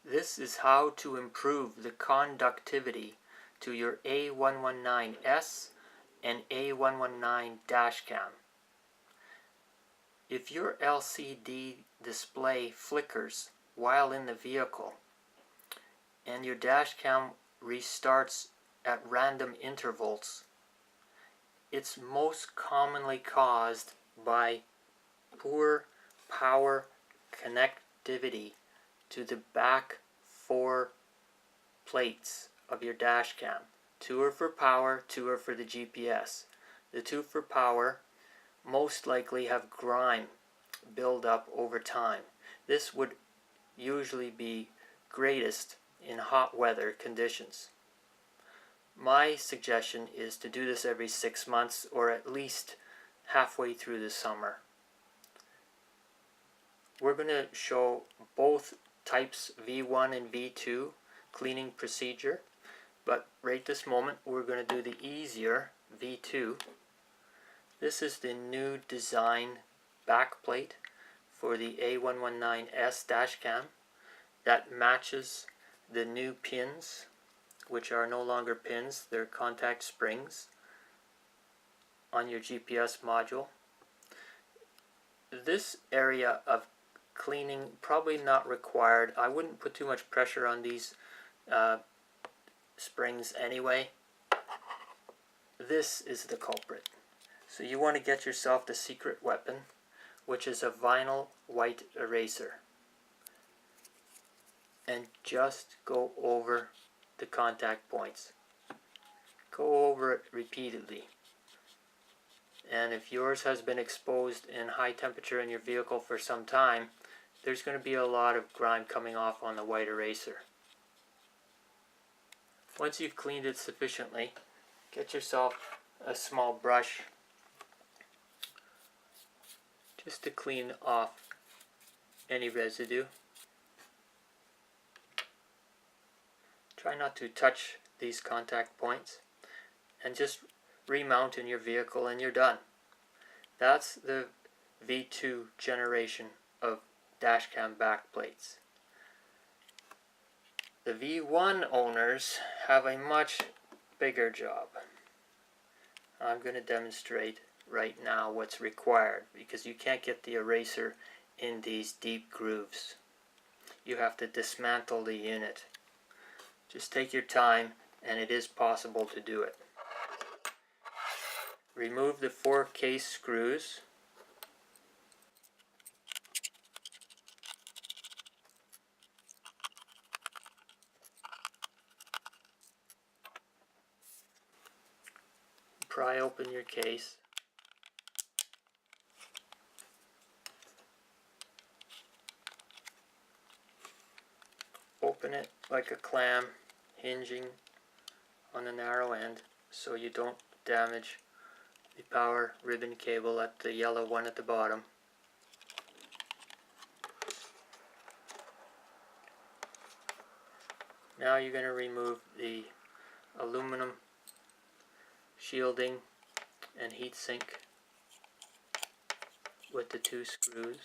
This is how to improve the conductivity to your A119S and A119 Dashcam. If your LCD display flickers while in the vehicle and your Dashcam restarts at random intervals, it's most commonly caused by poor power connectivity to the back 4 plates of your Dashcam. 2 are for power, 2 are for the GPS. The 2 for power most likely have grime build up over time. This would usually be greatest in hot weather conditions. My suggestion is to do this every 6 months or at least halfway through the summer. We're going to show both types V1 and V2 cleaning procedure, but right this moment we're going to do the easier V2. This is the new design backplate for the A119S Dashcam that matches the new pins, which are no longer pins, they're contact springs on your GPS module. This area of cleaning probably not required. I wouldn't put too much pressure on these springs anyway. This is the culprit. So you want to get yourself the secret weapon, which is a vinyl white eraser, and just go over the contact points. Go over it repeatedly. And if yours has been exposed in high temperature in your vehicle for some time, there's going to be a lot of grime coming off on the white eraser. Once you've cleaned it sufficiently, get yourself a small brush just to clean off any residue. Try not to touch these contact points and just remount in your vehicle and you're done. That's the V2 generation of Dashcam backplates. The V1 owners have a much bigger job. I'm going to demonstrate right now what's required, because you can't get the eraser in these deep grooves. You have to dismantle the unit. Just take your time, and it is possible to do it. Remove the 4 case screws. Pry open your case. Open it like a clam, hinging on the narrow end so you don't damage the power ribbon cable at the yellow one at the bottom. Now you're going to remove the aluminum shielding and heatsink with the 2 screws.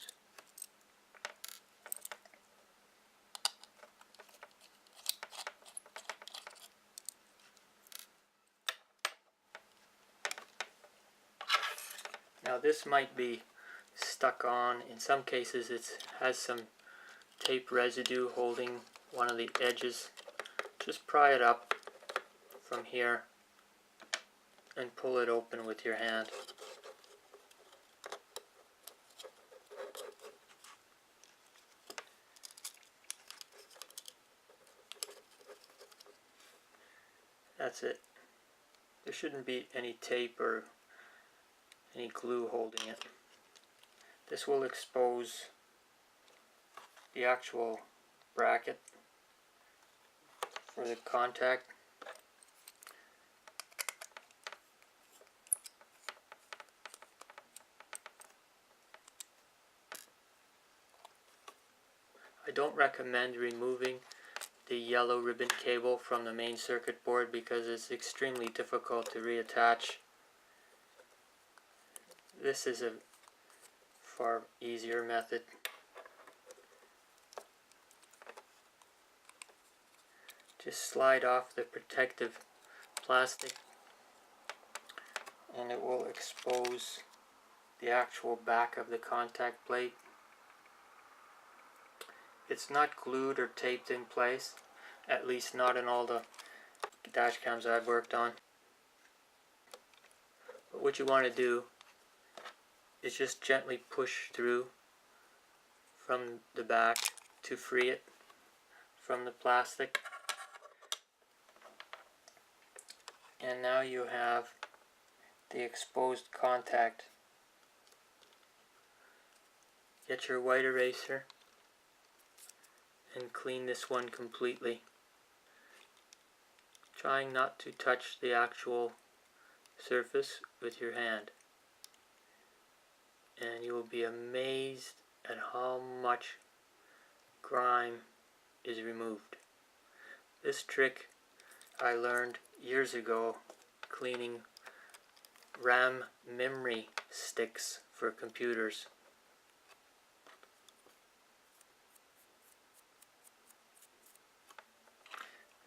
Now this might be stuck on. In some cases it has some tape residue holding one of the edges. Just pry it up from here and pull it open with your hand. That's it. There shouldn't be any tape or any glue holding it. This will expose the actual bracket for the contact. I don't recommend removing the yellow ribbon cable from the main circuit board because it's extremely difficult to reattach. This is a far easier method. just slide off the protective plastic and it will expose the actual back of the contact plate. It's not glued or taped in place, at least not in all the dash cams I've worked on. But what you want to do is just gently push through from the back to free it from the plastic. And now you have the exposed contact. Get your white eraser and clean this one completely, trying not to touch the actual surface with your hand. And you will be amazed at how much grime is removed. This trick I learned years ago cleaning RAM memory sticks for computers.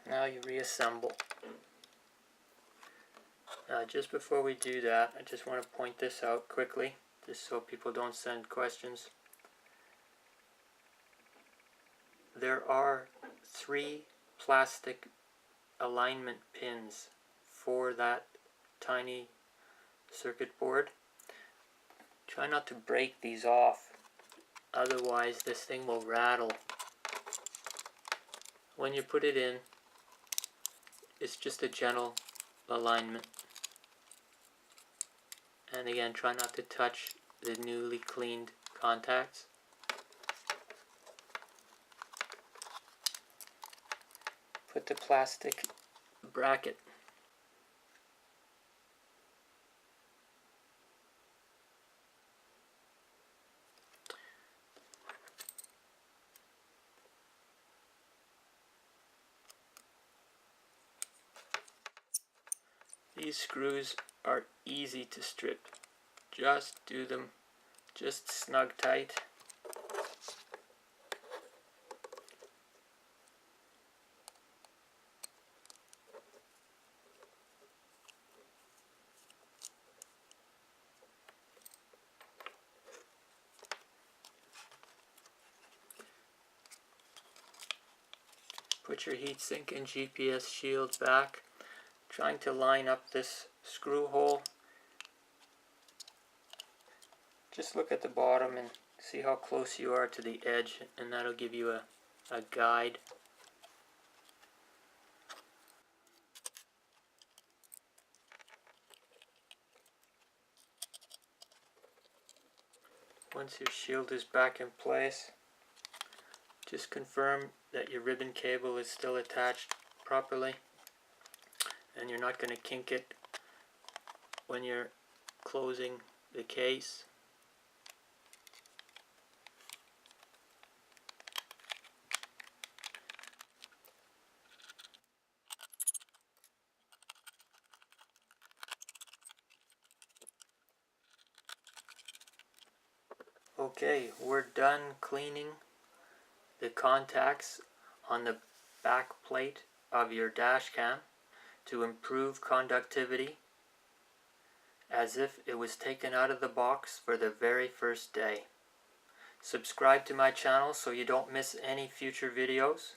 Now you reassemble. Now just before we do that, I just want to point this out quickly, just so people don't send questions. There are 3 plastic alignment pins for that tiny circuit board. Try not to break these off, otherwise this thing will rattle. When you put it in, it's just a gentle alignment. And again, try not to touch the newly cleaned contacts. Put the plastic bracket. These screws are easy to strip. Just do them just snug tight. Put your heatsink and GPS shield back, trying to line up this screw hole. Just look at the bottom and see how close you are to the edge, and that'll give you a guide. Once your shield is back in place, just confirm that your ribbon cable is still attached properly and you're not going to kink it when you're closing the case. Okay, we're done cleaning the contacts on the back plate of your dash cam to improve conductivity as if it was taken out of the box for the very first day. Subscribe to my channel so you don't miss any future videos,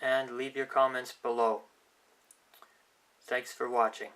and leave your comments below. Thanks for watching.